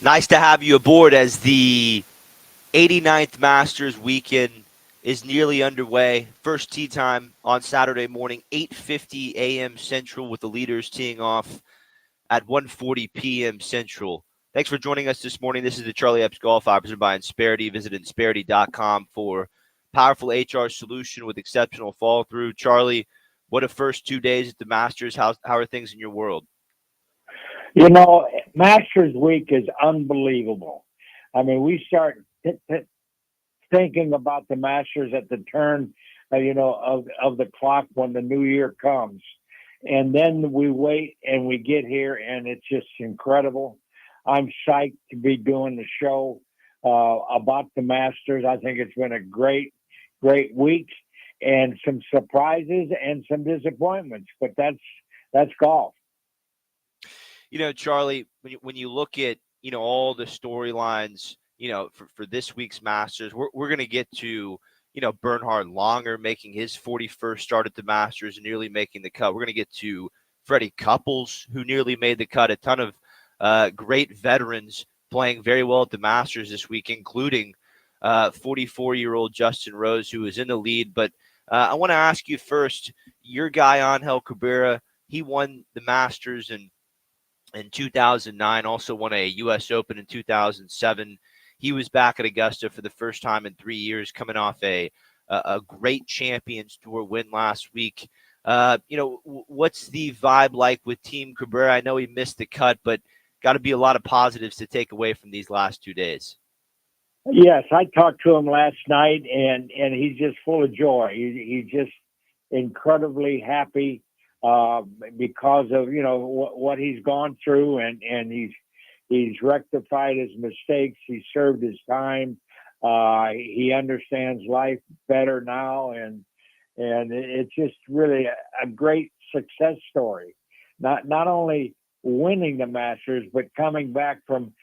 Nice to have you aboard as the 89th Masters weekend is nearly underway. First tee time on Saturday morning, 8:50 a.m. Central, with the leaders teeing off at 1:40 p.m. Central. Thanks for joining us this morning. This is the Charlie Epps Golf Hour presented by Insperity. Visit insperity.com for powerful HR solution with exceptional fall through. Charlie, what a first 2 days at the Masters. How are things in your world? You know, Masters Week is unbelievable. I mean, we start thinking about the Masters at the turn, of the clock when the new year comes, and then we wait and we get here, and it's just incredible. I'm psyched to be doing the show about the Masters. I think it's been a great week, and some surprises and some disappointments, but that's golf. Charlie, when you look at, all the storylines, for this week's Masters, we're going to get to, Bernhard Langer making his 41st start at the Masters and nearly making the cut. We're going to get to Freddie Couples, who nearly made the cut. A ton of great veterans playing very well at the Masters this week, including 44-year-old Justin Rose, who is in the lead. But I want to ask you first, your guy, Angel Cabrera, he won the Masters in 2009, also won a U.S. Open in 2007. He was back at Augusta for the first time in 3 years, coming off a great Champions Tour win last week. What's the vibe like with Team Cabrera? I know he missed the cut, but got to be a lot of positives to take away from these last 2 days. Yes, I talked to him last night, and he's just full of joy. He's just incredibly happy because of what he's gone through, and he's rectified his mistakes. He served his time. He understands life better now, and it's just really a great success story. Not only winning the Masters, but coming back from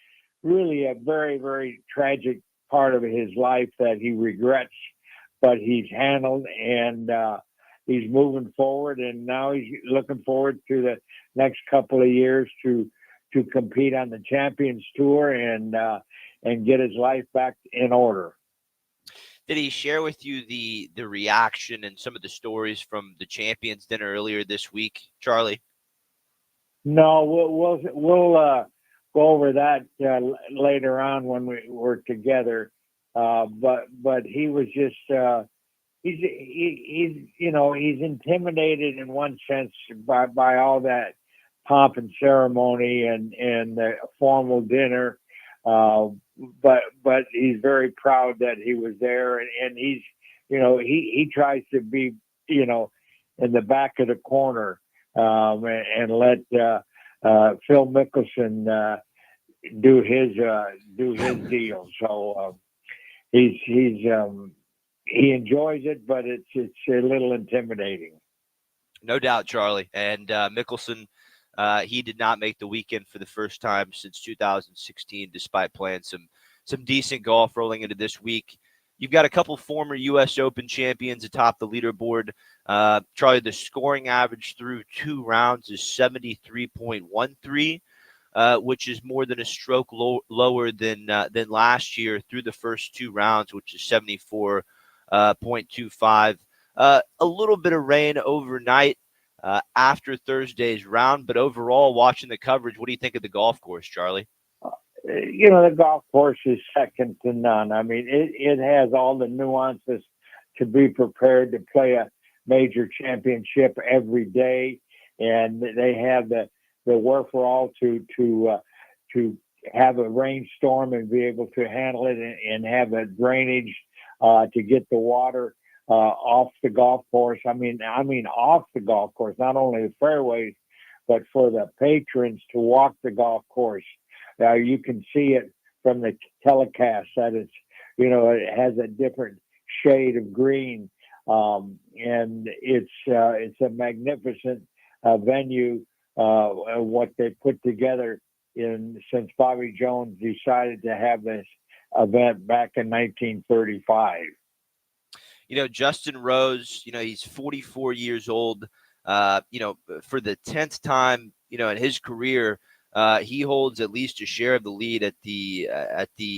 really a very, very tragic part of his life that he regrets, but he's handled, and he's moving forward, and now he's looking forward to the next couple of years to compete on the Champions Tour and get his life back in order. Did he share with you the reaction and some of the stories from the Champions dinner earlier this week, Charlie? No, we'll go over that later on when we're together. But he was just he's intimidated in one sense by all that pomp and ceremony and the formal dinner. But he's very proud that he was there, and he's he tries to be in the back of the corner and let Phil Mickelson do his deal. So he enjoys it, but it's a little intimidating. No doubt, Charlie. And Mickelson, he did not make the weekend for the first time since 2016, despite playing some decent golf rolling into this week. You've got a couple former U.S. Open champions atop the leaderboard. Charlie, the scoring average through 2 rounds is 73.13, which is more than a stroke lower than last year through the first 2 rounds, which is 74.25. A little bit of rain overnight after Thursday's round, but overall, watching the coverage, what do you think of the golf course, Charlie? The golf course is second to none. I mean, it has all the nuances to be prepared to play a major championship every day, and they have the wherewithal to have a rainstorm and be able to handle it and have the drainage to get the water off the golf course. I mean off the golf course, not only the fairways, but for the patrons to walk the golf course. You can see it from the telecast that it has a different shade of green, and it's a magnificent venue. What they put together since Bobby Jones decided to have this event back in 1935. Justin Rose, he's 44 years old. For the 10th time, in his career, He holds at least a share of the lead at the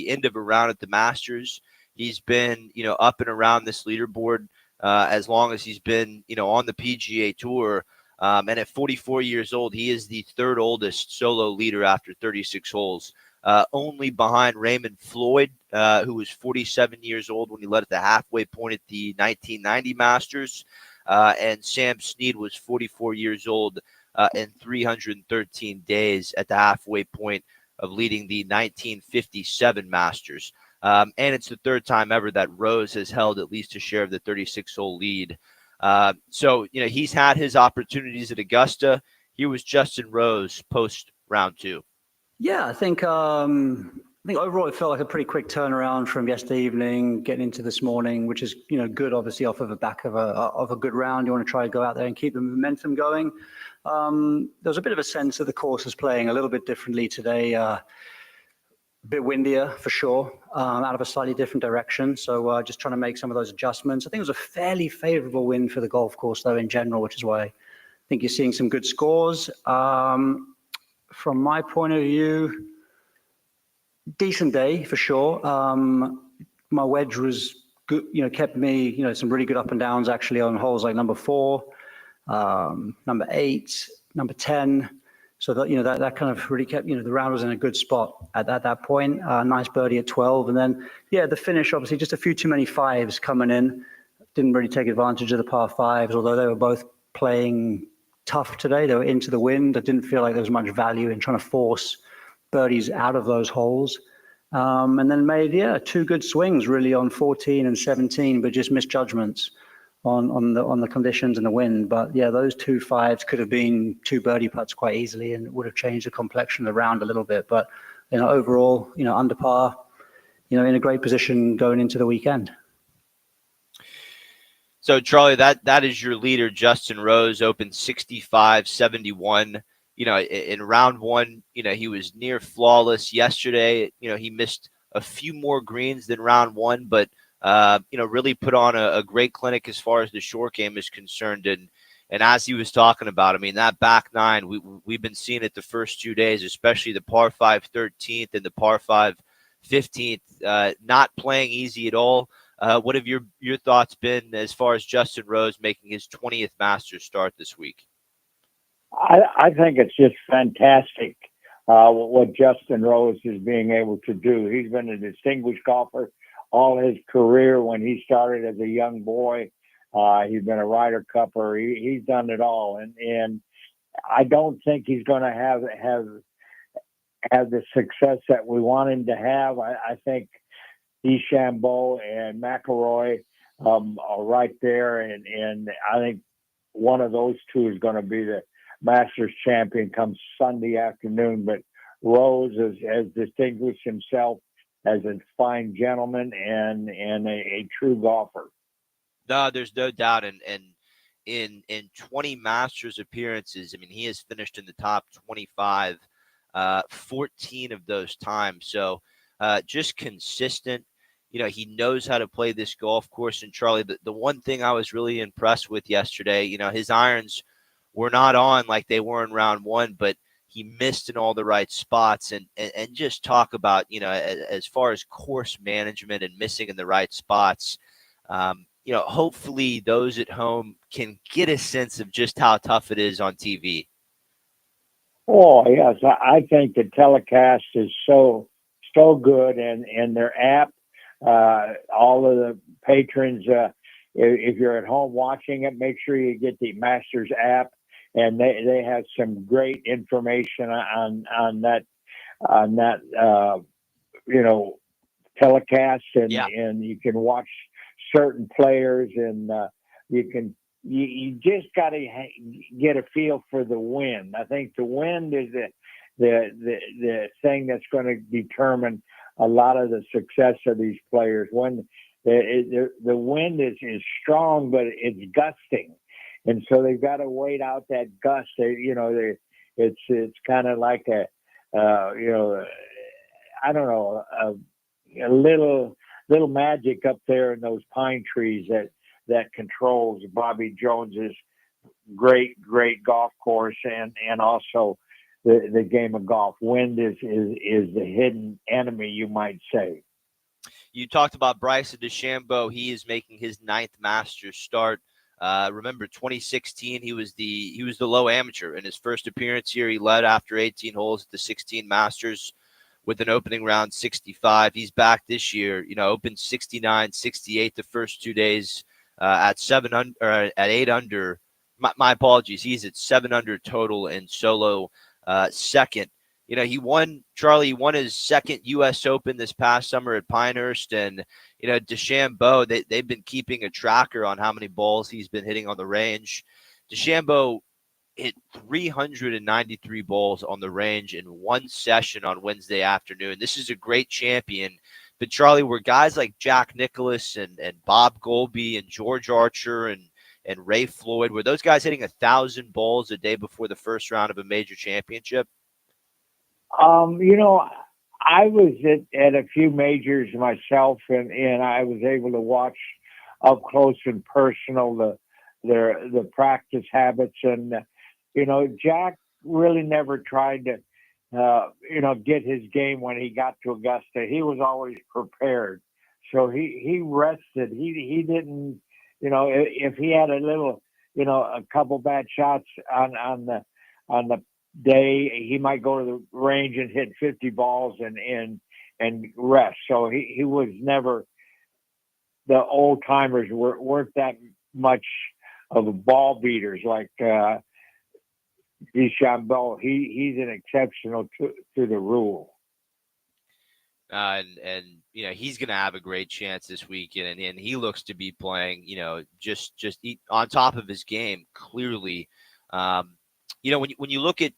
end of a round at the Masters. He's been, up and around this leaderboard as long as he's been, on the PGA Tour. And at 44 years old, he is the third oldest solo leader after 36 holes, only behind Raymond Floyd, who was 47 years old when he led at the halfway point at the 1990 Masters. And Sam Snead was 44 years old in 313 days at the halfway point of leading the 1957 Masters. And it's the third time ever that Rose has held at least a share of the 36-hole lead. So, he's had his opportunities at Augusta. He was Justin Rose post round two. Yeah, I think overall it felt like a pretty quick turnaround from yesterday evening, getting into this morning, which is good. Obviously, off of the back of a good round, you want to try to go out there and keep the momentum going. There was a bit of a sense that the course is playing a little bit differently today. A bit windier for sure, out of a slightly different direction. So just trying to make some of those adjustments. I think it was a fairly favorable wind for the golf course, though, in general, which is why I think you're seeing some good scores. From my point of view, decent day for sure. My wedge was good, kept me, some really good up and downs actually on holes like number 4, number 8, number 10. So that, that kind of really kept, the round was in a good spot at that point. Nice birdie at 12. And then, the finish, obviously just a few too many fives coming in. Didn't really take advantage of the par fives, although they were both playing tough today. They were into the wind. I didn't feel like there was much value in trying to force birdies out of those holes. And then made, 2 good swings really on 14 and 17, but just misjudgments on the conditions and the wind. But those 2 fives could have been 2 birdie putts quite easily, and it would have changed the complexion of the round a little bit. But overall, under par, in a great position going into the weekend. So, Charlie, that is your leader, Justin Rose, opened 65-71. In round one, he was near flawless yesterday. He missed a few more greens than round one, but, really put on a great clinic as far as the short game is concerned. And as he was talking about, that back nine, we've been seeing it the first 2 days, especially the par 5 13th and the par 5 15th, not playing easy at all. What have your thoughts been as far as Justin Rose making his 20th Masters start this week? I think it's just fantastic what Justin Rose is being able to do. He's been a distinguished golfer all his career. When he started as a young boy, he's been a Ryder Cupper. He's done it all, and I don't think he's going to have the success that we want him to have. I think DeChambeau and McIlroy are right there, and I think one of those two is going to be the Masters champion come Sunday afternoon. But Rose has distinguished himself as a fine gentleman and a true golfer. No, there's no doubt. And in 20 Masters appearances, he has finished in the top 25, 14 of those times. So just consistent. He knows how to play this golf course. And Charlie, the one thing I was really impressed with yesterday, his irons were not on like they were in round one, but he missed in all the right spots. And just talk about, as far as course management and missing in the right spots, hopefully those at home can get a sense of just how tough it is on TV. Oh, yes. I think the telecast is so good, and their app, all of the patrons, if you're at home watching it, make sure you get the Masters app, and they have some great information on that telecast, and you can watch certain players, and you just got to get a feel for the wind. I think the wind is the thing that's going to determine a lot of the success of these players. When the wind is strong, but it's gusting, and so they've got to wait out that gust. It's kind of like a little magic up there in those pine trees that controls Bobby Jones's great golf course and also the game of golf. Wind is the hidden enemy, you might say. You talked about Bryson DeChambeau. He is making his ninth Masters start. Remember, 2016, he was the low amateur in his first appearance here. He led after 18 holes at the 16 Masters with an opening round 65. He's back this year. Opened 69, 68 the first 2 days at 8 under. My apologies. He's at 7 under total and solo second. He won his second U.S. Open this past summer at Pinehurst. And, DeChambeau, they've been keeping a tracker on how many balls he's been hitting on the range. DeChambeau hit 393 balls on the range in one session on Wednesday afternoon. This is a great champion. But, Charlie, were guys like Jack Nicklaus and Bob Goldby and George Archer and Ray Floyd, were those guys hitting 1,000 balls a day before the first round of a major championship? You know, I was at a few majors myself, and I was able to watch up close and personal the practice habits. And Jack really never tried to get his game when he got to Augusta. He was always prepared, so he rested. He didn't, if he had a little, a couple bad shots on the day, he might go to the range and hit 50 balls and rest. So he was never, the old timers weren't that much of ball beaters like DeChambeau. He's an exceptional to the rule. And he's going to have a great chance this weekend, and he looks to be playing just on top of his game clearly. When you look at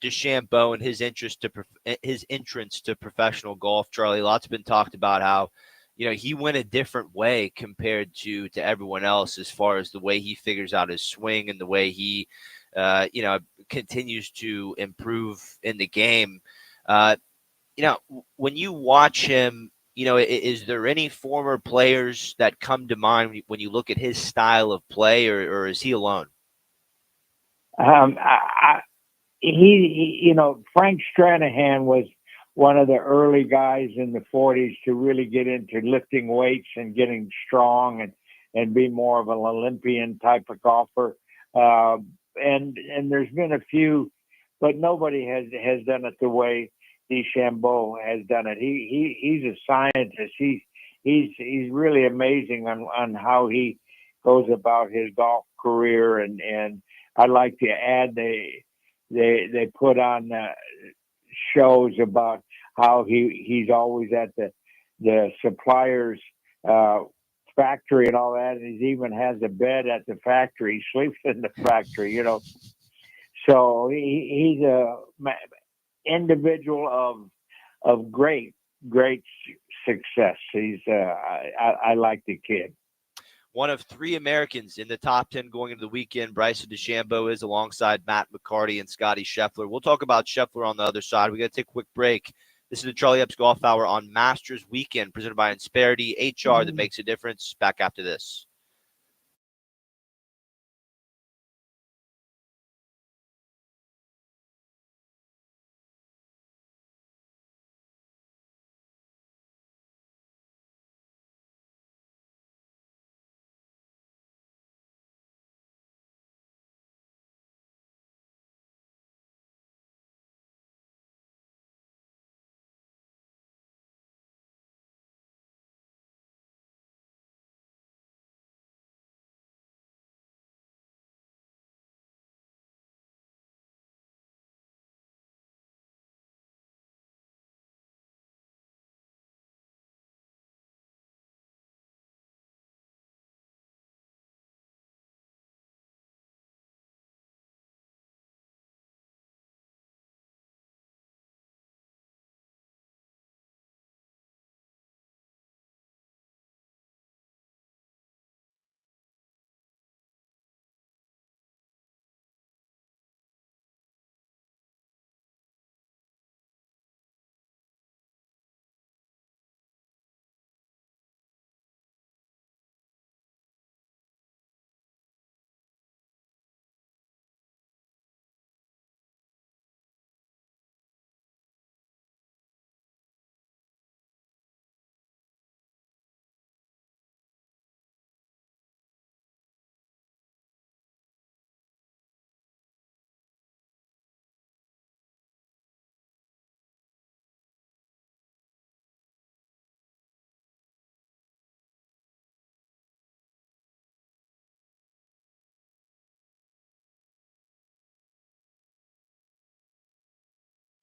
DeChambeau and his entrance to professional golf, Charlie, lots been talked about how he went a different way compared to everyone else as far as the way he figures out his swing and the way he continues to improve in the game. When you watch him, is there any former players that come to mind when you look at his style of play, or is he alone? Frank Stranahan was one of the early guys in the 40s to really get into lifting weights and getting strong and be more of an Olympian type of golfer. And there's been a few, but nobody has done it the way DeChambeau has done it. He's a scientist. He's really amazing on how he goes about his golf career. And I'd like to add they put on shows about how he's always at the supplier's factory and all that, and he even has a bed at the factory. He sleeps in the factory, So he's a individual of great success. I like the kid. One of three Americans in the top 10 going into the weekend, Bryson DeChambeau is, alongside Matt McCarty and Scotty Scheffler. We'll talk about Scheffler on the other side. We got to take a quick break. This is the Charlie Epps Golf Hour on Masters Weekend, presented by Insperity, HR that makes a difference. Back after this.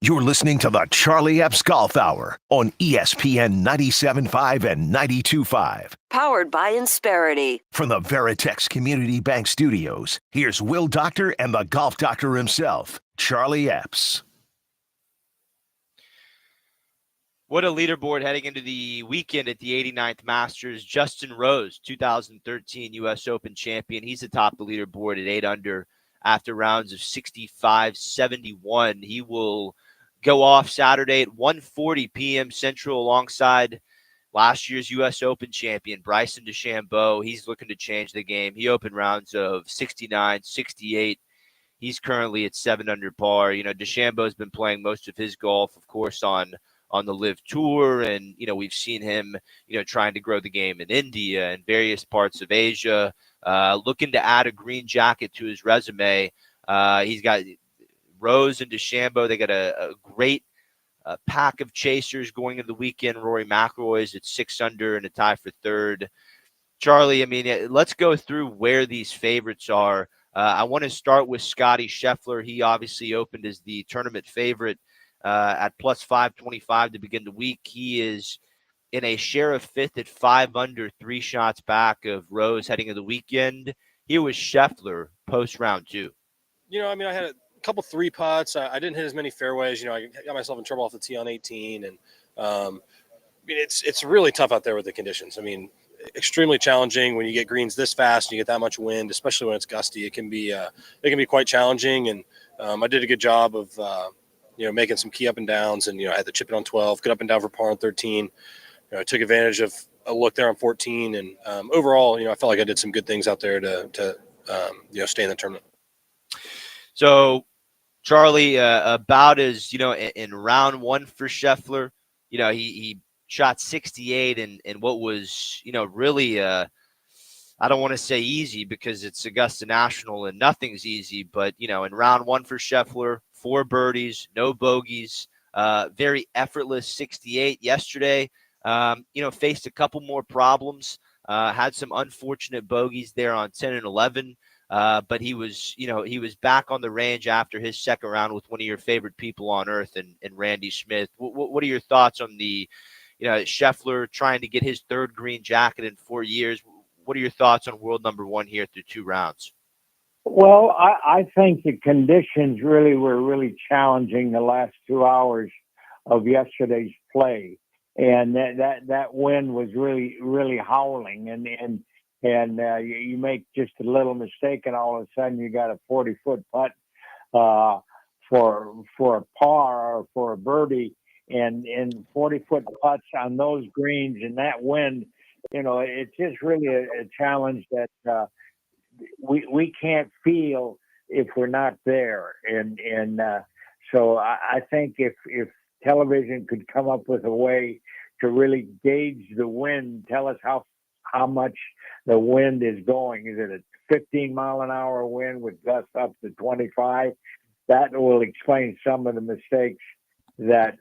You're listening to the Charlie Epps Golf Hour on ESPN 97.5 and 92.5. Powered by Insperity. From the Veritex Community Bank Studios, here's Will Doctor and the Golf Doctor himself, Charlie Epps. What a leaderboard heading into the weekend at the 89th Masters. Justin Rose, 2013 U.S. Open champion. He's atop the leaderboard at 8 under after rounds of 65, 71. He will go off Saturday at 1:40 p.m. Central alongside last year's U.S. Open champion, Bryson DeChambeau. He's looking to change the game. He opened rounds of 69, 68. He's currently at 7 under par. You know, DeChambeau's been playing most of his golf, of course, on the Live Tour. And, you know, we've seen him, you know, trying to grow the game in India and various parts of Asia, looking to add a green jacket to his resume. He's got Rose and DeChambeau. They got a great pack of chasers going into the weekend. Rory McIlroy's at 6 under and a tie for third. Charlie, I mean, let's go through where these favorites are. I want to start with Scotty Scheffler. He obviously opened as the tournament favorite at plus 525 to begin the week. He is in a share of fifth at 5 under, 3 shots back of Rose heading into the weekend. Here was Scheffler post round 2. You know, I mean, I had a couple 3 putts. I didn't hit as many fairways. You know, I got myself in trouble off the tee on 18. And, I mean, it's really tough out there with the conditions. I mean, extremely challenging when you get greens this fast and you get that much wind, especially when it's gusty. It can be quite challenging. And I did a good job of, you know, making some key up and downs. And, you know, I had to chip it on 12, get up and down for par on 13. You know, I took advantage of a look there on 14. And overall, you know, I felt like I did some good things out there to you know, stay in the tournament. So, Charlie, about as, you know, in round 1 for Scheffler, you know, he shot 68 and what was, you know, really, I don't want to say easy because it's Augusta National and nothing's easy, but, you know, in round 1 for Scheffler, 4 birdies, no bogeys, very effortless 68 yesterday. You know, faced a couple more problems, had some unfortunate bogeys there on 10 and 11. But he was back on the range after his second round with one of your favorite people on earth and Randy Smith. What are your thoughts on the, you know, Scheffler trying to get his third green jacket in 4 years? What are your thoughts on world number 1 here through 2 rounds? Well, I think the conditions were really challenging the last 2 hours of yesterday's play, and that wind was really howling, and you make just a little mistake, and all of a sudden you got a 40-foot putt for a par or for a birdie, and 40-foot putts on those greens and that wind. You know, it's just really a challenge that we can't feel if we're not there, and so I think if television could come up with a way to really gauge the wind, tell us how much the wind is going. Is it a 15-mile-an-hour wind with gusts up to 25? That will explain some of the mistakes that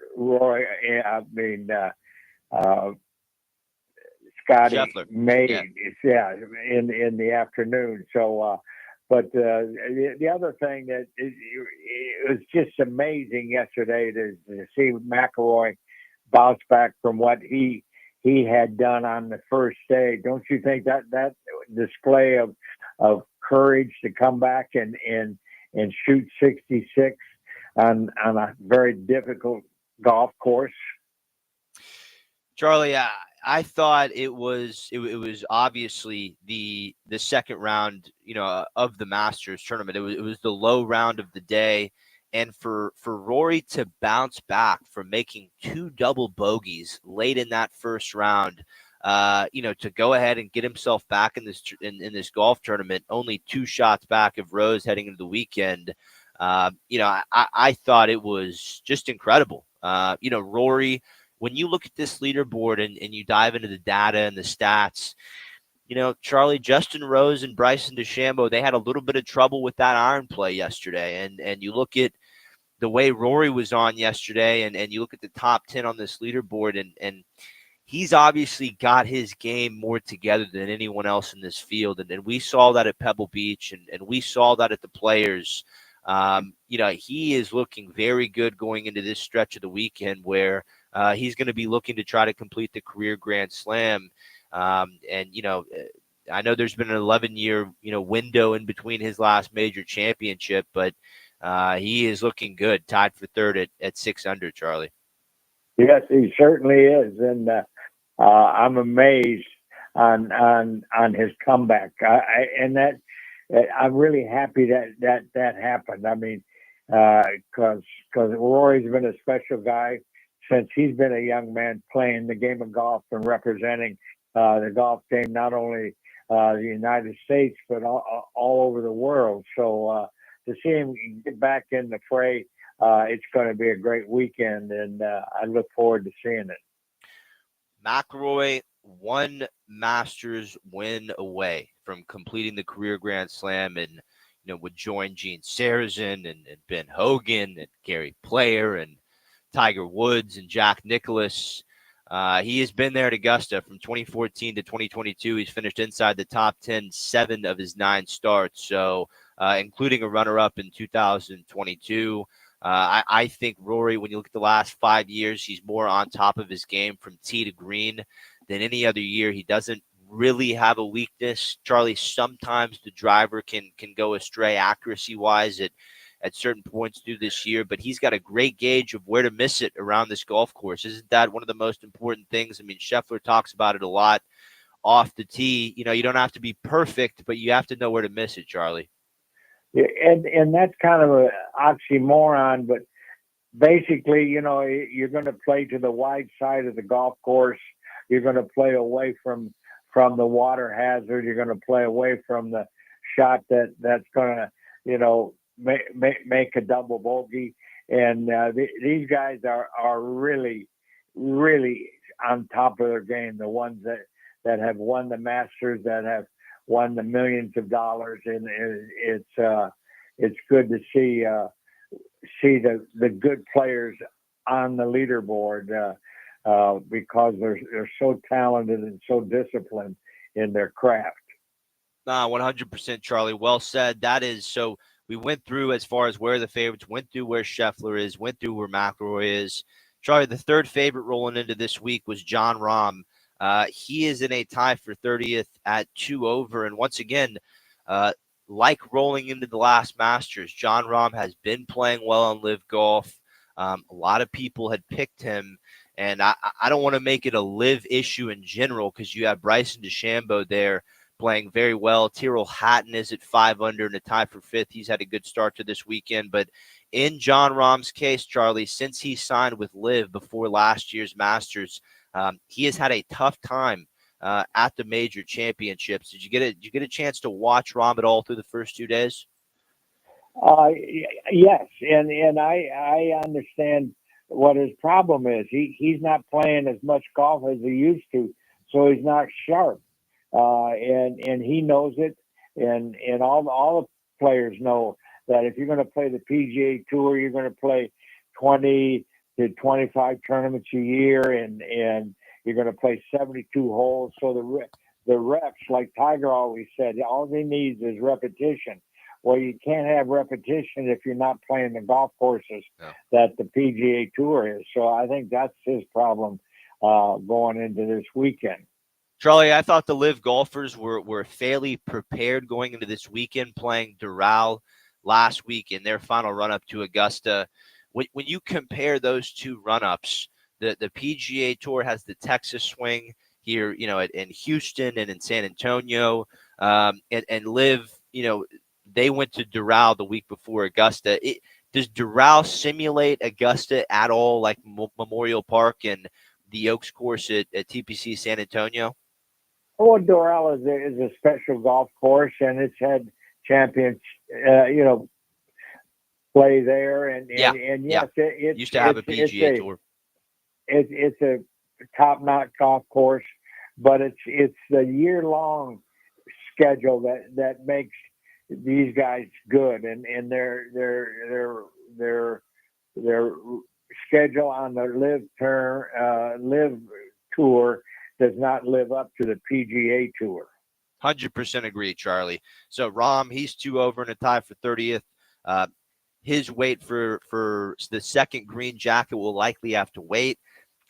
Scotty Scheffler made, in the afternoon. So, but the other thing that it was just amazing yesterday to see McIlroy bounce back from what he had done on the first day. Don't you think that display of courage to come back and shoot 66 on a very difficult golf course? Charlie, I thought it was obviously the second round, you know, of the Masters tournament. It was the low round of the day, and for Rory to bounce back from making 2 double bogeys late in that first round, you know, to go ahead and get himself back in this golf tournament, only 2 shots back of Rose heading into the weekend. You know, I thought it was just incredible. You know, Rory, when you look at this leaderboard and you dive into the data and the stats, you know, Charlie, Justin Rose and Bryson DeChambeau, they had a little bit of trouble with that iron play yesterday. And you look at the way Rory was on yesterday and you look at the top 10 on this leaderboard and he's obviously got his game more together than anyone else in this field. And we saw that at Pebble Beach and we saw that at the Players. He is looking very good going into this stretch of the weekend where he's going to be looking to try to complete the career Grand Slam. I know there's been an 11-year, window in between his last major championship, but he is looking good, tied for third at 6 under, Charlie. Yes, he certainly is, and I'm amazed on his comeback. I'm really happy that happened. I mean, because Rory's been a special guy since he's been a young man playing the game of golf and representing the golf game, not only the United States but all over the world. So to see him get back in the fray, it's going to be a great weekend, and I look forward to seeing it. McIlroy, one Masters win away from completing the career Grand Slam, and would join Gene Sarazen and Ben Hogan and Gary Player and Tiger Woods and Jack Nicklaus. He has been there at Augusta from 2014 to 2022. He's finished inside the top 10 7 of his 9 starts, so including a runner-up in 2022. I think Rory, when you look at the last 5 years, he's more on top of his game from tee to green than any other year. He doesn't really have a weakness. Charlie, sometimes the driver can go astray accuracy-wise at certain points through this year, but he's got a great gauge of where to miss it around this golf course. Isn't that one of the most important things? I mean, Scheffler talks about it a lot off the tee. You don't have to be perfect, but you have to know where to miss it, Charlie. Yeah, and that's kind of an oxymoron, but basically, you're going to play to the wide side of the golf course. You're going to play away from the water hazard. You're going to play away from the shot that's going to, make a double bogey. And these guys are really, really on top of their game. The ones that have won the Masters, that have won the millions of dollars, and it's good to see the good players on the leaderboard because they're so talented and so disciplined in their craft. 100%, Charlie. Well said. That is so. We went through as far as where the favorites, went through where Scheffler is, went through where McIlroy is. Charlie, the third favorite rolling into this week was Jon Rahm. He is in a tie for 30th at 2 over. And once again, like rolling into the last Masters, Jon Rahm has been playing well on Live Golf. A lot of people had picked him. And I don't want to make it a Live issue in general because you have Bryson DeChambeau there playing very well. Tyrrell Hatton is at 5 under in a tie for 5th. He's had a good start to this weekend. But in Jon Rahm's case, Charlie, since he signed with Live before last year's Masters, he has had a tough time at the major championships. Did you get a chance to watch Rahm at all through the first 2 days? Yes, and I understand what his problem is. He's not playing as much golf as he used to, so he's not sharp. And he knows it, and all the players know that if you're going to play the PGA Tour, you're going to play 20 to 25 tournaments a year, and you're going to play 72 holes. So the reps, like Tiger always said, all he needs is repetition. Well, you can't have repetition if you're not playing the golf courses that the PGA Tour is. So I think that's his problem going into this weekend. Charlie, I thought the Live golfers were fairly prepared going into this weekend, playing Doral last week in their final run-up to Augusta. When you compare those two run-ups, the PGA Tour has the Texas swing here, in Houston and in San Antonio, and Live, they went to Doral the week before Augusta. Does Doral simulate Augusta at all, like Memorial Park and the Oaks course at TPC San Antonio? Well, Doral is a special golf course, and it's had champions, play there. And yes, it used to have a PGA Tour. It's a top-notch golf course, but it's the year-long schedule that makes these guys good, and their schedule on the Live Tour does not live up to the PGA Tour. 100% agree, Charlie. So Rahm, he's 2 over in a tie for 30th. his wait for the second green jacket will likely have to wait.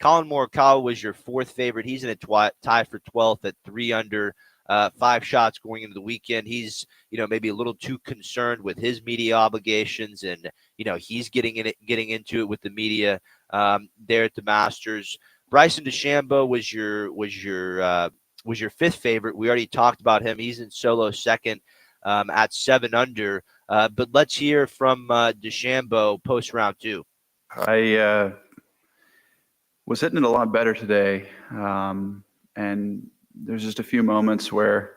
Colin Morikawa was your fourth favorite. He's in a tie for 12th at 3 under, 5 shots going into the weekend. He's, maybe a little too concerned with his media obligations, and he's getting into it with the media there at the Masters. Bryson DeChambeau was your fifth favorite. We already talked about him. He's in solo second at 7 under. But let's hear from DeChambeau post round 2. I was hitting it a lot better today, and there's just a few moments where,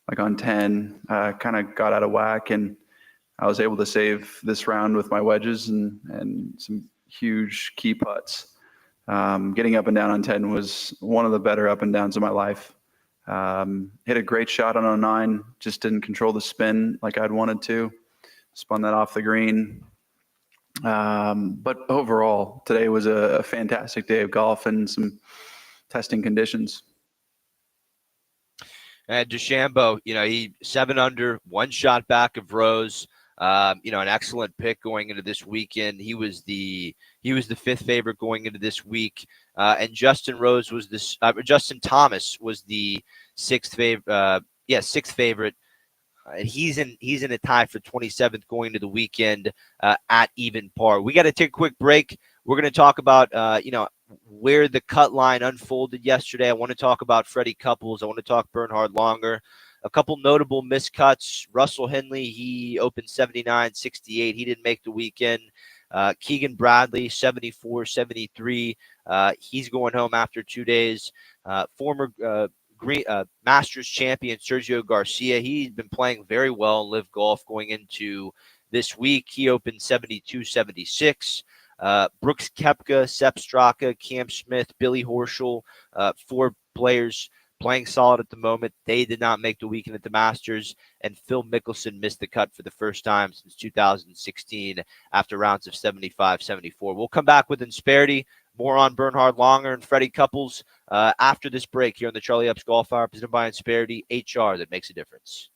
like on 10, kind of got out of whack, and I was able to save this round with my wedges and some huge key putts. Getting up and down on 10 was one of the better up and downs of my life. Hit a great shot on 09, just didn't control the spin like I'd wanted to. Spun that off the green. But overall, today was a fantastic day of golf and some testing conditions. And DeChambeau, he 7 under, 1 shot back of Rose. An excellent pick going into this weekend. He was the fifth favorite going into this week, and Justin Thomas was the sixth favorite. Sixth favorite. And he's in a tie for 27th going into the weekend at even par. We got to take a quick break. We're going to talk about where the cut line unfolded yesterday. I want to talk about Freddie Couples. I want to talk Bernhard Longer. A couple notable miscuts. Russell Henley, he opened 79, 68. He didn't make the weekend. Keegan Bradley, 74, 73. He's going home after 2 days. Former Masters champion Sergio Garcia, he's been playing very well in LIV Golf going into this week. He opened 72, 76. Brooks Koepka, Sepp Straka, Cam Smith, Billy Horschel, 4 players playing solid at the moment. They did not make the weekend at the Masters, and Phil Mickelson missed the cut for the first time since 2016 after rounds of 75, 74. We'll come back with Insperity. More on Bernhard Longer and Freddie Couples after this break here on the Charlie Epps Golf Hour, presented by Insperity, HR that makes a difference.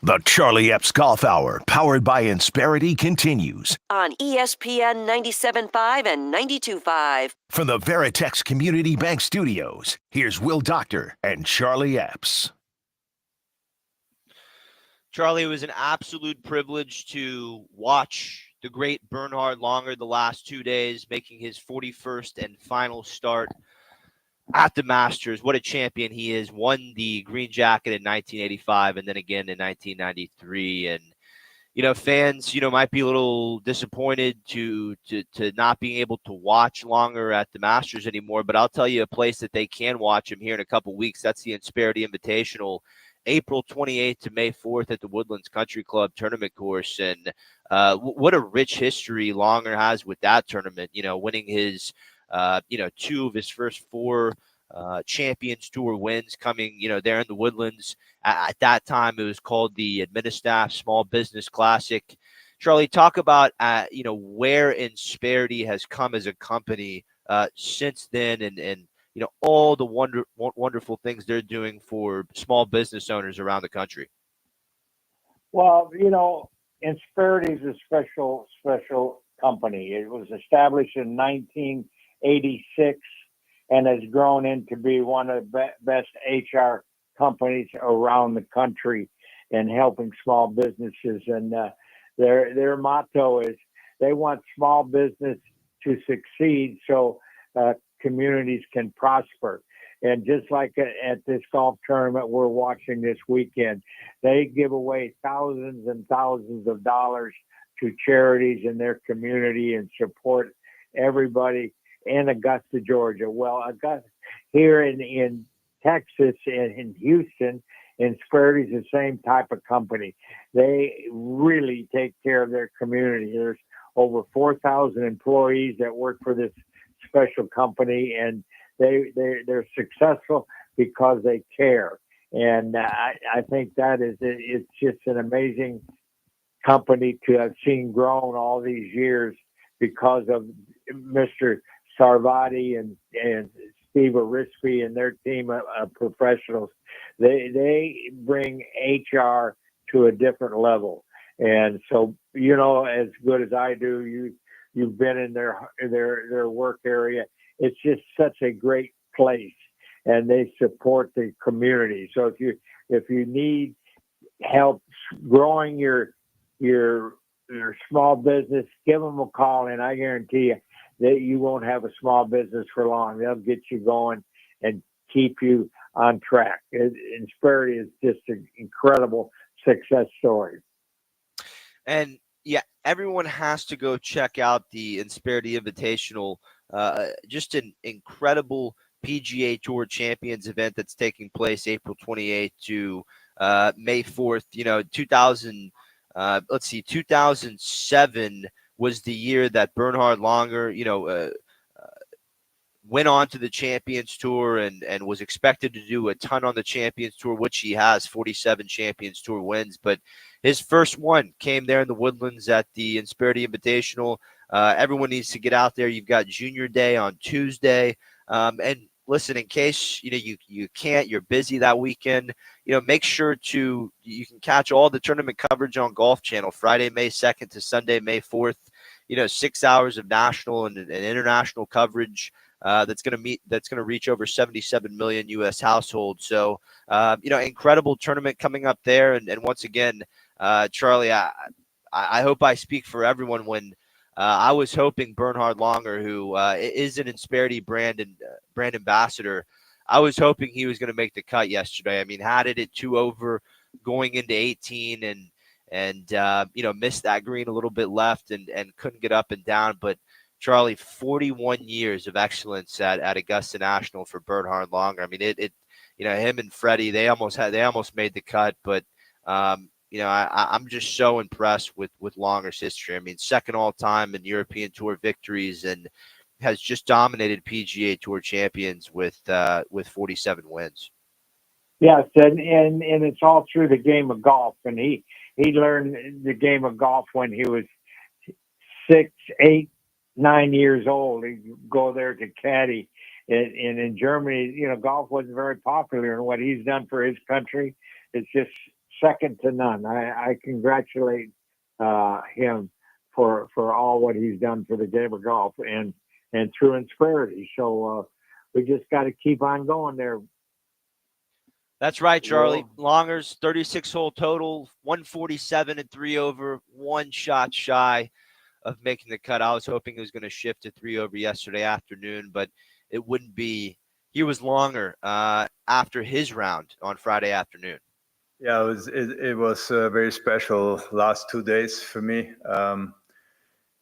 The Charlie Epps Golf Hour, powered by Insperity, continues On ESPN 97.5 and 92.5. from the Veritex Community Bank Studios. Here's Will Doctor and Charlie Epps. Charlie, it was an absolute privilege to watch the great Bernhard Langer the last 2 days, making his 41st and final start at the Masters. What a champion he is. Won the green jacket in 1985 and then again in 1993. And, fans, might be a little disappointed to not being able to watch Langer at the Masters anymore. But I'll tell you a place that they can watch him here in a couple weeks. That's the Insperity Invitational, April 28th to May 4th at the Woodlands Country Club tournament course. And what a rich history Langer has with that tournament, winning his, two of his first four Champions Tour wins coming, there in the Woodlands. At that time, it was called the Administaff Small Business Classic. Charlie, talk about, where Insperity has come as a company since then and all the wonderful things they're doing for small business owners around the country. Well, Insperity is a special company. It was established in 1986 and has grown into be one of the best HR companies around the country in helping small businesses. And their motto is they want small business to succeed so communities can prosper. And just like at this golf tournament we're watching this weekend, they give away thousands and thousands of dollars to charities in their community and support everybody in Augusta, Georgia. Well, Augusta, here in Texas and in Houston, Insperity is the same type of company. They really take care of their community. There's over 4,000 employees that work for this special company, and they're successful because they care. And I think it's just an amazing company to have seen grown all these years because of Mr. Sarvati and Steve Arispe and their team of professionals. They bring HR to a different level. And so, as good as I do, you've been in their work area. It's just such a great place, and they support the community. So if you need help growing your small business, give them a call, and I guarantee you that you won't have a small business for long. They'll get you going and keep you on track. Insperity is just an incredible success story. And yeah, everyone has to go check out the Insperity Invitational. Just an incredible PGA Tour Champions event that's taking place April 28th to May 4th. 2007 was the year that Bernhard Langer, went on to the Champions Tour and was expected to do a ton on the Champions Tour, which he has, 47 Champions Tour wins. But his first one came there in the Woodlands at the Insperity Invitational. Everyone needs to get out there. You've got Junior Day on Tuesday. And listen, in case, you can't, you're busy that weekend, make sure you can catch all the tournament coverage on Golf Channel, Friday, May 2nd to Sunday, May 4th. 6 hours of national and international coverage. That's going to reach over 77 million U.S. households. So, incredible tournament coming up there. And once again, Charlie, I hope I speak for everyone when I was hoping Bernhard Langer, who is an Insperity brand ambassador, I was hoping he was going to make the cut yesterday. I mean, had it at 2 over going into 18 and missed that green a little bit left and couldn't get up and down. But Charlie, 41 years of excellence at Augusta National for Bernhard Langer. I mean, him and Freddie, they almost made the cut, but I'm just so impressed with Langer's history. I mean, second all time in European Tour victories and has just dominated PGA Tour champions with 47 wins. Yes, and it's all through the game of golf, and he learned the game of golf when he was 6, 8, 9 years old. He'd go there to caddy, and in Germany, golf wasn't very popular, and what he's done for his country is just second to none. I congratulate him for all what he's done for the game of golf and through Insperity. So we just got to keep on going there. That's right, Charlie. Longer's 36-hole total, 147 and 3 over, one shot shy of making the cut. I was hoping it was going to shift to 3 over yesterday afternoon, but it wouldn't be. He was longer after his round on Friday afternoon. Yeah, it was very special last 2 days for me.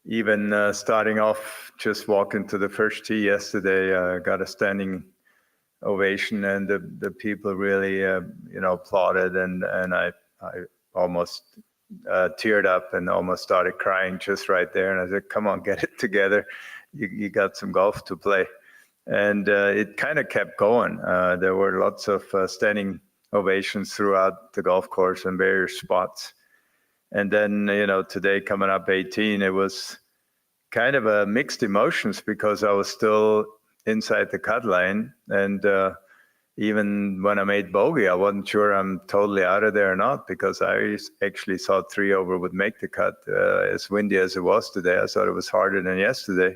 Even starting off, just walking to the first tee yesterday, got a standing ovation, and the people really, applauded, and I almost teared up and almost started crying just right there. And I said, "Come on, get it together. You got some golf to play." And it kind of kept going. There were lots of standing ovations throughout the golf course in various spots. And then, today coming up 18, it was kind of a mixed emotions because I was still inside the cut line. And even when I made bogey, I wasn't sure I'm totally out of there or not, because I actually thought 3 over would make the cut. As windy as it was today, I thought it was harder than yesterday.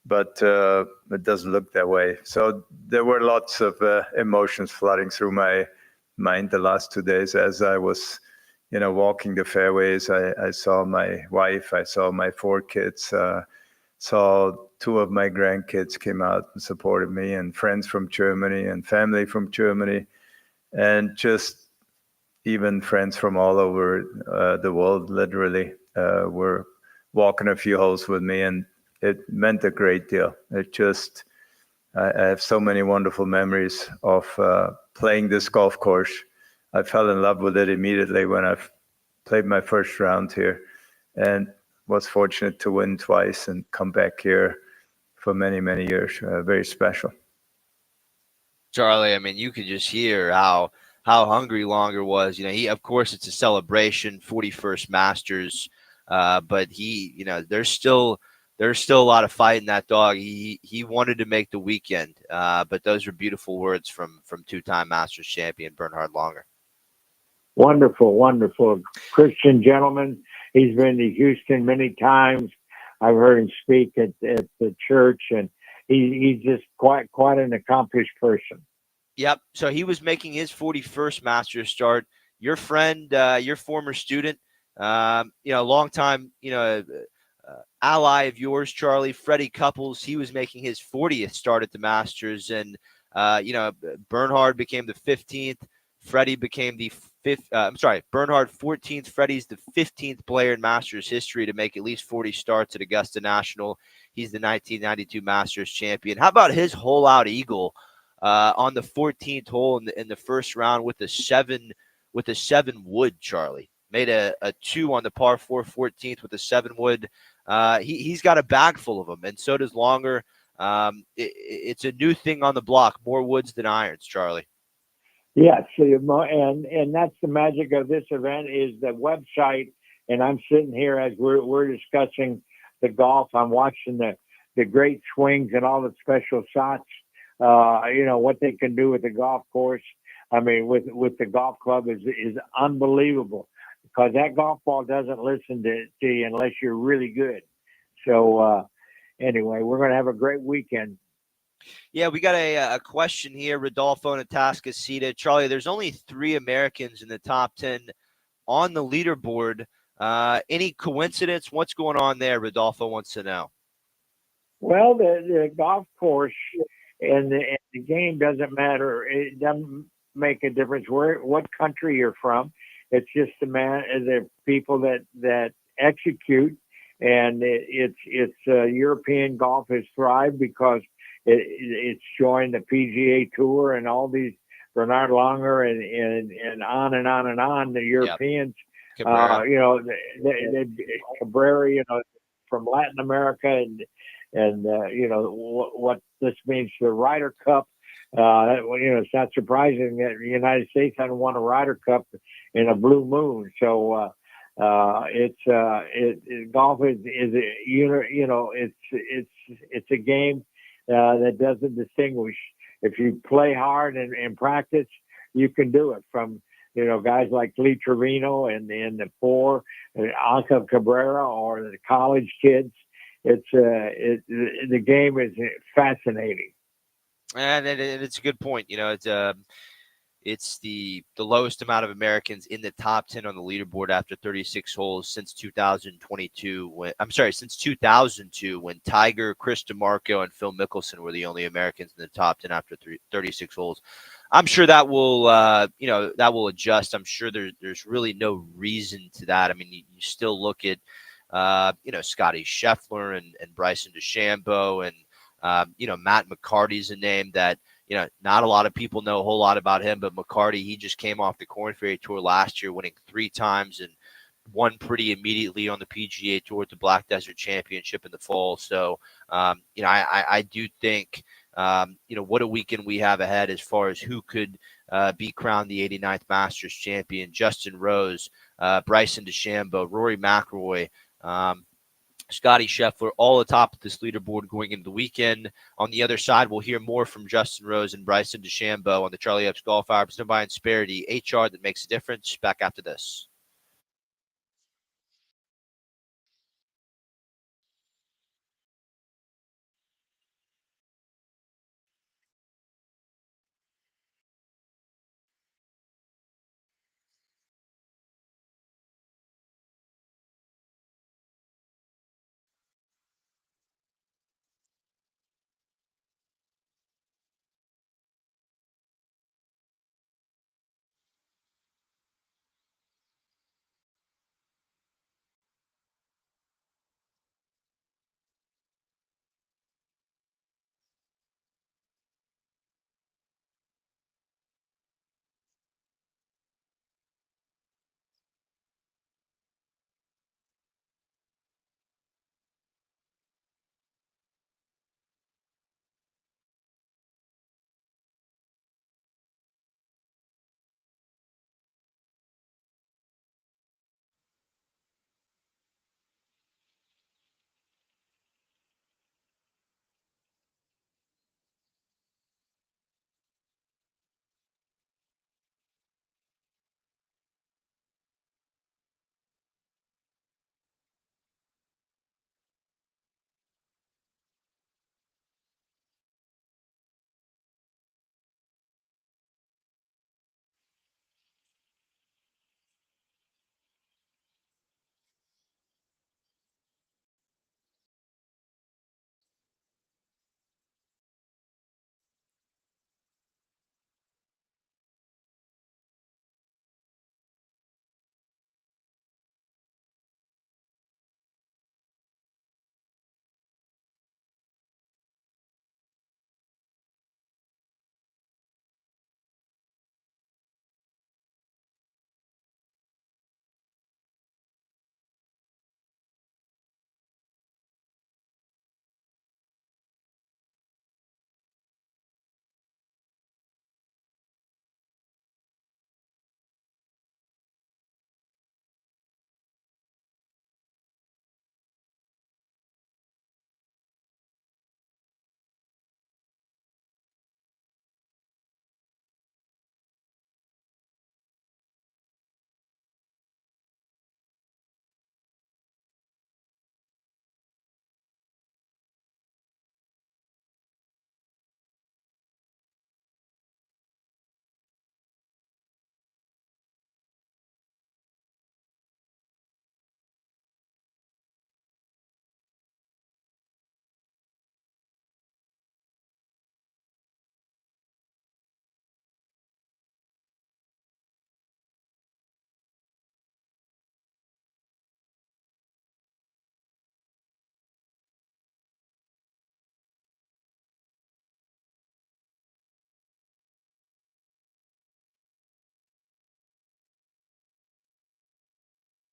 But it doesn't look that way. So there were lots of emotions flooding through my mind the last 2 days as I was, walking the fairways. I saw my wife, I saw my 4 kids, saw 2 of my grandkids came out and supported me, and friends from Germany and family from Germany, and just even friends from all over the world, literally, were walking a few holes with me, and it meant a great deal. I have so many wonderful memories of playing this golf course. I fell in love with it immediately when I played my first round here, and was fortunate to win twice and come back here for many, many years. Very special. Charlie, I mean, you could just hear how hungry Longer was. He, of course, it's a celebration, 41st Masters, but he, there's still a lot of fight in that dog. He wanted to make the weekend, but those are beautiful words from two-time Masters champion Bernhard Longer. Wonderful, wonderful Christian gentleman. He's been to Houston many times. I've heard him speak at the church, and he's just quite an accomplished person. Yep. So he was making his 41st Masters start. Your friend, your former student, long time, ally of yours, Charlie, Freddie Couples, he was making his 40th start at the Masters, and Bernhard became the 15th. Freddie became the Bernhard 14th. Freddie's the 15th player in Masters history to make at least 40 starts at Augusta National. He's the 1992 Masters champion. How about his hole-out eagle on the 14th hole in the first round with a 7 wood, Charlie? Made a 2 on the par 4 14th with a 7 wood. He's got a bag full of them, and so does Longer. It's a new thing on the block, more woods than irons, Charlie. Yes, and that's the magic of this event is the website. And I'm sitting here as we're discussing the golf. I'm watching the great swings and all the special shots. What they can do with the golf course. I mean, with the golf club is unbelievable, because that golf ball doesn't listen to you unless you're really good. So anyway, we're going to have a great weekend. Yeah, we got a question here. Rodolfo Natascasita. Charlie, there's only 3 Americans in the top 10 on the leaderboard. Any coincidence? What's going on there? Rodolfo wants to know. Well, the golf course and the game doesn't matter. It doesn't make a difference what country you're from. It's just the people that execute, and it's European golf has thrived because it's joined the PGA Tour and all these Bernhard Longer and on and on and on. The Europeans, yep. Cabrera. Cabrera, from Latin America, and what this means to the Ryder Cup. It's not surprising that the United States hasn't won a Ryder Cup in a blue moon. So golf is it's a game that doesn't distinguish. If you play hard and practice, you can do it from guys like Lee Trevino and the four, Anka Cabrera, or the college kids. The game is fascinating. And it's a good point. It's the lowest amount of Americans in the top 10 on the leaderboard after 36 holes since 2022. Since 2002, when Tiger, Chris DeMarco, and Phil Mickelson were the only Americans in the top 10 after 36 holes. I'm sure that will, that will adjust. I'm sure there's really no reason to that. I mean, you still look at, Scotty Scheffler and Bryson DeChambeau and, Matt McCarty's a name that, not a lot of people know a whole lot about him, but McCarty, he just came off the Korn Ferry Tour last year, winning 3 times and won pretty immediately on the PGA Tour at the Black Desert Championship in the fall. So, I do think, what a weekend we have ahead as far as who could be crowned the 89th Masters champion. Justin Rose, Bryson DeChambeau, Rory McIlroy, Scotty Scheffler, all atop of this leaderboard going into the weekend. On the other side, we'll hear more from Justin Rose and Bryson DeChambeau on the Charlie Epps Golf Hour, presented by Insperity, HR that makes a difference. Back after this.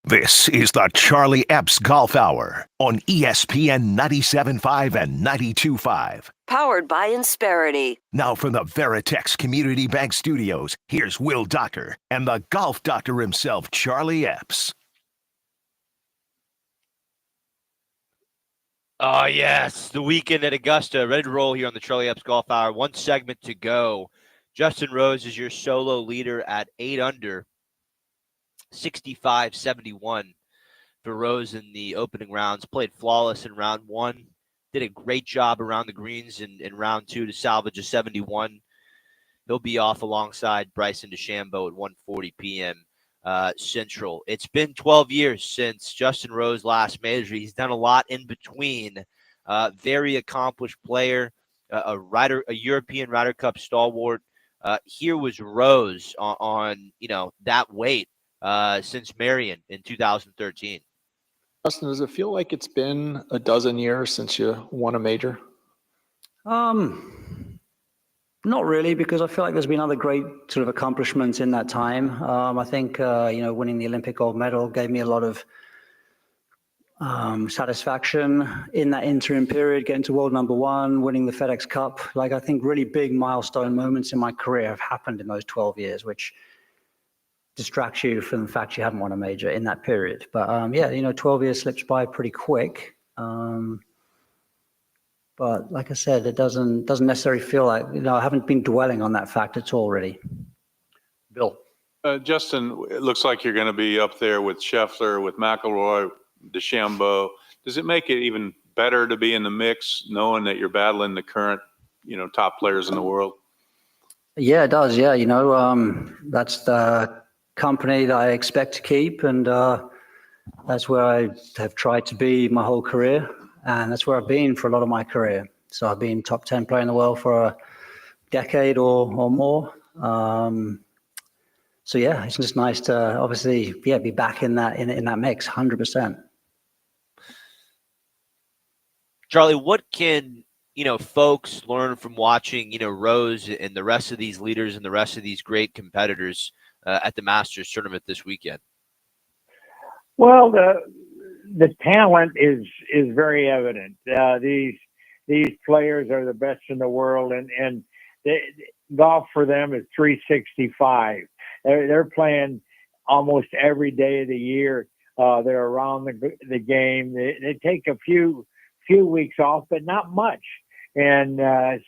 This is the Charlie Epps Golf Hour on ESPN 97.5 and 92.5. Powered by Insperity. Now from the Veritex Community Bank Studios, here's Will Doctor and the golf doctor himself, Charlie Epps. Oh, yes. The weekend at Augusta. Ready to roll here on the Charlie Epps Golf Hour. One segment to go. Justin Rose is your solo leader at 8 under. 65-71 for Rose in the opening rounds. Played flawless in round one. Did a great job around the greens in round two to salvage a 71. He'll be off alongside Bryson DeChambeau at 1:40 p.m. Central. It's been 12 years since Justin Rose last major. He's done a lot in between. Very accomplished player, a European Ryder Cup stalwart. Here was Rose on that weight since Marion in 2013. Justin, does it feel like it's been a dozen years since you won a major? Not really, because I feel like there's been other great sort of accomplishments in that time. I think, winning the Olympic gold medal gave me a lot of satisfaction in that interim period, getting to world number one, winning the FedEx Cup. Like, I think really big milestone moments in my career have happened in those 12 years, which distracts you from the fact you haven't won a major in that period. But 12 years slips by pretty quick. But like I said, it doesn't necessarily feel like, I haven't been dwelling on that fact at all, really. Bill. Justin, it looks like you're going to be up there with Scheffler, with McIlroy, DeChambeau. Does it make it even better to be in the mix, knowing that you're battling the current, top players in the world? Yeah, it does. Yeah, that's the company that I expect to keep, and that's where I have tried to be my whole career. And that's where I've been for a lot of my career. So I've been top 10 player in the world for a decade or more. It's just nice to obviously, be back in that mix, 100%. Charlie, what can, folks learn from watching, Rose and the rest of these leaders and the rest of these great competitors at the Masters tournament this weekend? Well, the talent is very evident. These players are the best in the world, and golf for them is 365. They're playing almost every day of the year. They're around the game. They take a few weeks off, but not much. And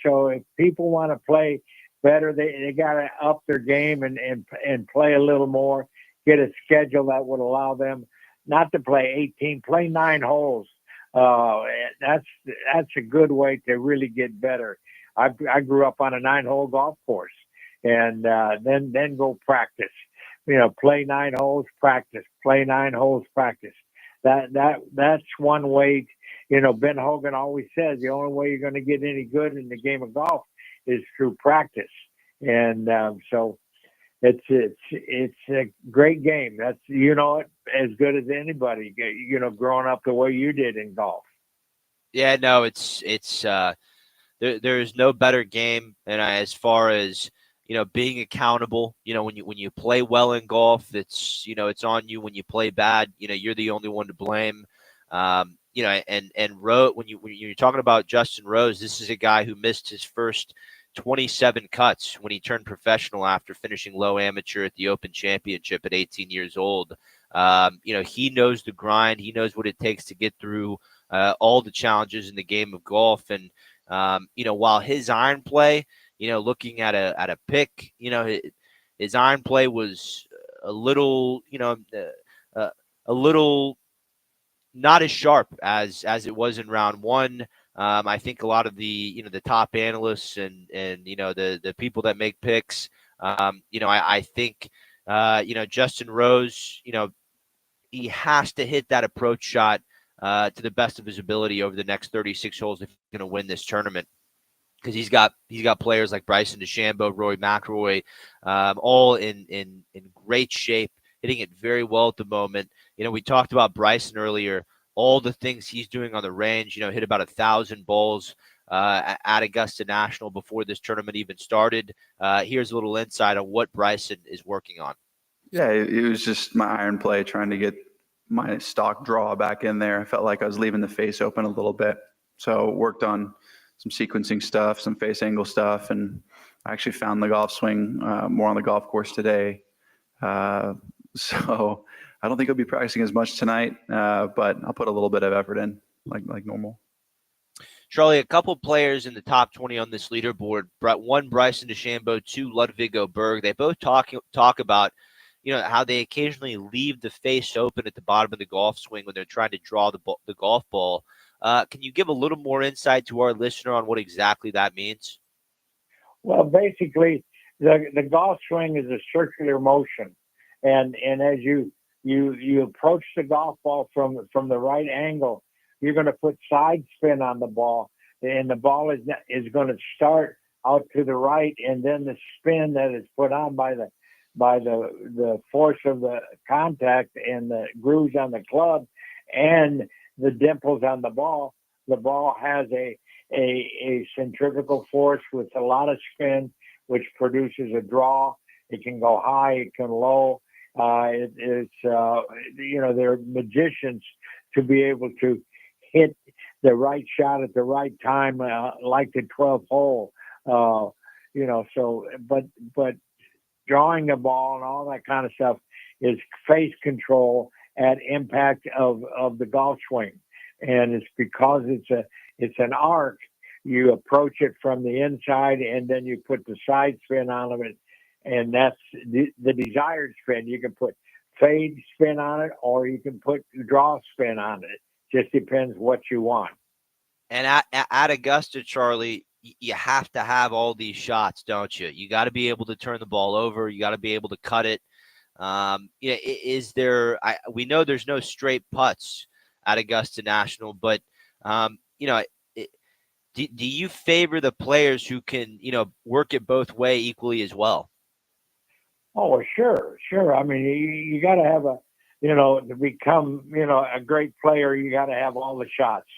so if people want to play better, they got to up their game and play a little more. Get a schedule that would allow them not to play 18, play 9 holes. That's a good way to really get better. I grew up on a 9-hole golf course, and then go practice. Play 9 holes, practice. Play 9 holes, practice. That's one way. Ben Hogan always says the only way you're going to get any good in the game of golf is through practice, and so. It's a great game. That's it as good as anybody. Growing up the way you did in golf. Yeah, no, it's there is no better game, and as far as being accountable. When you play well in golf, it's it's on you. When you play bad, you're the only one to blame. And Rose, when you're talking about Justin Rose, this is a guy who missed his first 27 cuts when he turned professional after finishing low amateur at the Open Championship at 18 years old. He knows the grind. He knows what it takes to get through all the challenges in the game of golf. And, while his iron play, looking at a pick, his iron play was a little, a little not as sharp as it was in round one. I think a lot of the top analysts and the people that make picks, I think Justin Rose, he has to hit that approach shot to the best of his ability over the next 36 holes if he's going to win this tournament. Because he's got players like Bryson DeChambeau, Rory McIlroy, all in great shape, hitting it very well at the moment. We talked about Bryson earlier. All the things he's doing on the range, hit about 1,000 balls at Augusta National before this tournament even started. Here's a little insight on what Bryson is working on. Yeah, it was just my iron play, trying to get my stock draw back in there. I felt like I was leaving the face open a little bit. So worked on some sequencing stuff, some face angle stuff, and I actually found the golf swing more on the golf course today. So I don't think I'll be practicing as much tonight, but I'll put a little bit of effort in, like normal. Charlie, a couple players in the top 20 on this leaderboard. One, Bryson DeChambeau, 2, Ludwig Oberg. They both talk about how they occasionally leave the face open at the bottom of the golf swing when they're trying to draw the golf ball. Can you give a little more insight to our listener on what exactly that means? Well, basically, the golf swing is a circular motion, and as you approach the golf ball from the right angle, you're going to put side spin on the ball, and the ball is going to start out to the right, and then the spin that is put on by the force of the contact and the grooves on the club and the dimples on the ball has a centrifugal force with a lot of spin, which produces a draw. It can go high, it can low. They're magicians to be able to hit the right shot at the right time, like the 12th hole. But drawing the ball and all that kind of stuff is face control at impact of the golf swing. And it's because it's an arc. You approach it from the inside, and then you put the side spin on it, and that's the desired spin. You can put fade spin on it, or you can put draw spin on it. Just depends what you want. And at Augusta, Charlie, you have to have all these shots, don't you? You got to be able to turn the ball over. You got to be able to cut it. Is there? We know there's no straight putts at Augusta National, but do you favor the players who can work it both way equally as well? Oh, sure. I mean, you got to have to become a great player. You got to have all the shots.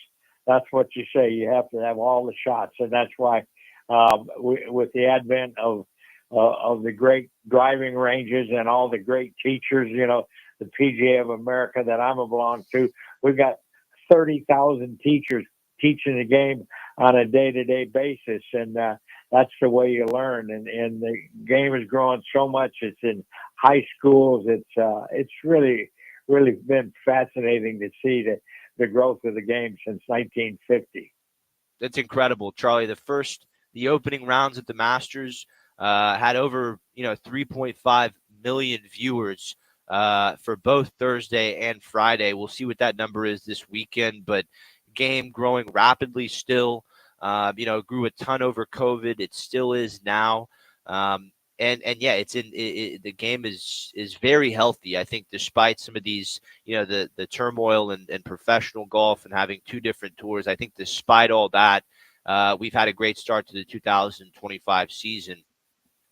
That's what you say. You have to have all the shots, and that's why with the advent of the great driving ranges and all the great teachers, the PGA of America that I'm belong to, we've got 30,000 teachers teaching the game on a day-to-day basis, and that's the way you learn. And the game is growing so much. It's in high schools. It's really been fascinating to see the growth of the game since 1950. That's incredible, Charlie. The opening rounds at the Masters had over 3.5 million viewers for both Thursday and Friday. We'll see what that number is this weekend, but game growing rapidly still. Grew a ton over COVID. It still is now. The game is very healthy. I think despite some of these, the turmoil and professional golf and having two different tours, I think despite all that, we've had a great start to the 2025 season.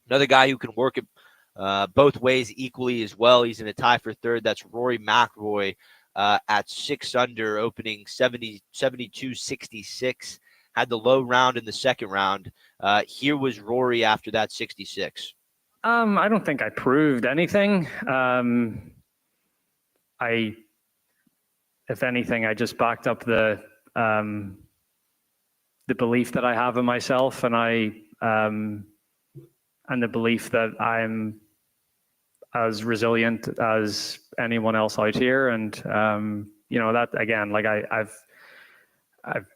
Another guy who can work it both ways equally as well. He's in a tie for third. That's Rory McIlroy at 6 under, opening 72-66. Had the low round in the second round. Here was Rory after that 66. I don't think I proved anything. If anything, I just backed up the belief that I have in myself, and the belief that I'm as resilient as anyone else out here. And that again, like I've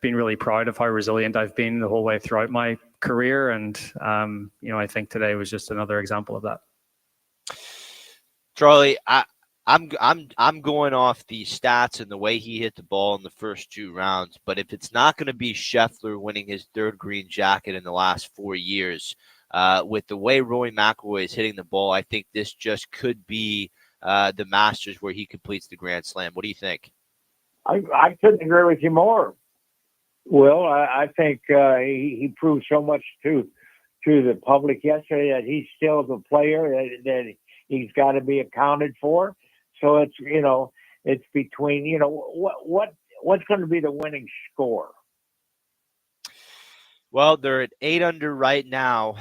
been really proud of how resilient I've been the whole way throughout my career, and I think today was just another example of that. Charlie, I'm going off the stats and the way he hit the ball in the first two rounds, but if it's not going to be Scheffler winning his third green jacket in the last 4 years, with the way Rory McIlroy is hitting the ball, I think this just could be the Masters where he completes the Grand Slam. What do you think? I couldn't agree with you more. Well, I think he proved so much to the public yesterday that he's still the player that he's got to be accounted for. So it's between what's going to be the winning score. Well, they're at 8 under right now.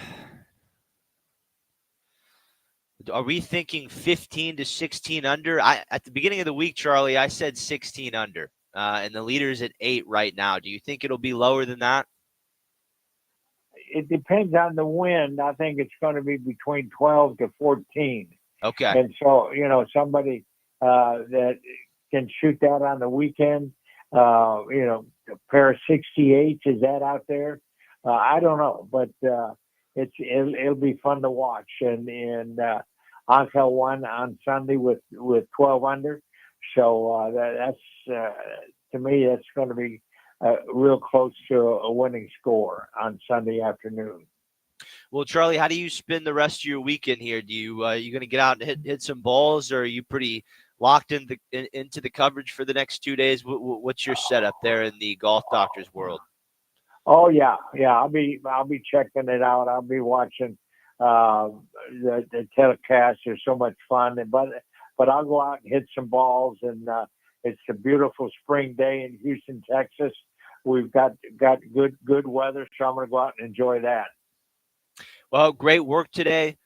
Are we thinking 15 to 16 under? At the beginning of the week, Charlie, I said 16 under. And the leader's at 8 right now. Do you think it'll be lower than that? It depends on the wind. I think it's going to be between 12 to 14. Okay. And so, somebody that can shoot that on the weekend, a pair of 68s, is that out there? I don't know, but it'll be fun to watch. And Angel won on Sunday with 12 under. So that's to me, that's going to be real close to a winning score on Sunday afternoon. Well, Charlie, how do you spend the rest of your weekend here? Do you going to get out and hit some balls, or are you pretty locked into the coverage for the next 2 days? What's your setup there in the Golf Doctors world? Oh yeah. I'll be checking it out. I'll be watching the telecast. They're so much fun, but I'll go out and hit some balls. And it's a beautiful spring day in Houston, Texas. We've got good weather, so I'm going to go out and enjoy that. Well, great work today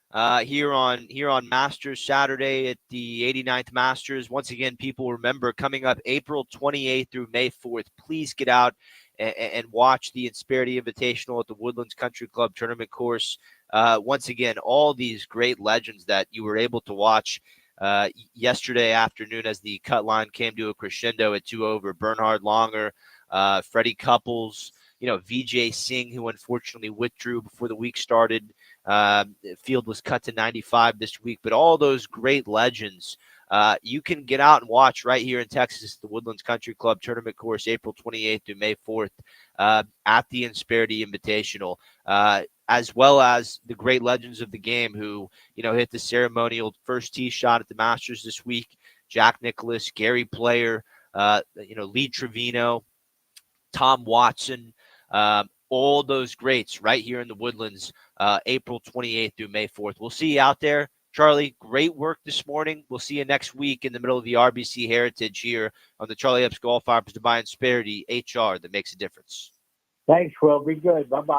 here on Masters Saturday at the 89th Masters. Once again, people remember coming up April 28th through May 4th. Please get out and watch the Insperity Invitational at the Woodlands Country Club tournament course. Once again, all these great legends that you were able to watch yesterday afternoon as the cut line came to a crescendo at 2 over. Bernhard Langer, Freddie Couples, Vijay Singh, who unfortunately withdrew before the week started. Field was cut to 95 this week, but all those great legends you can get out and watch right here in Texas, the Woodlands Country Club tournament course, April 28th through May 4th at the Insperity Invitational, as well as the great legends of the game who, hit the ceremonial first tee shot at the Masters this week. Jack Nicklaus, Gary Player, Lee Trevino, Tom Watson, all those greats right here in the Woodlands, April 28th through May 4th. We'll see you out there. Charlie, great work this morning. We'll see you next week in the middle of the RBC Heritage here on the Charlie Epps Golf Hours by Insperity HR that makes a difference. Thanks, Will. Be good. Bye-bye.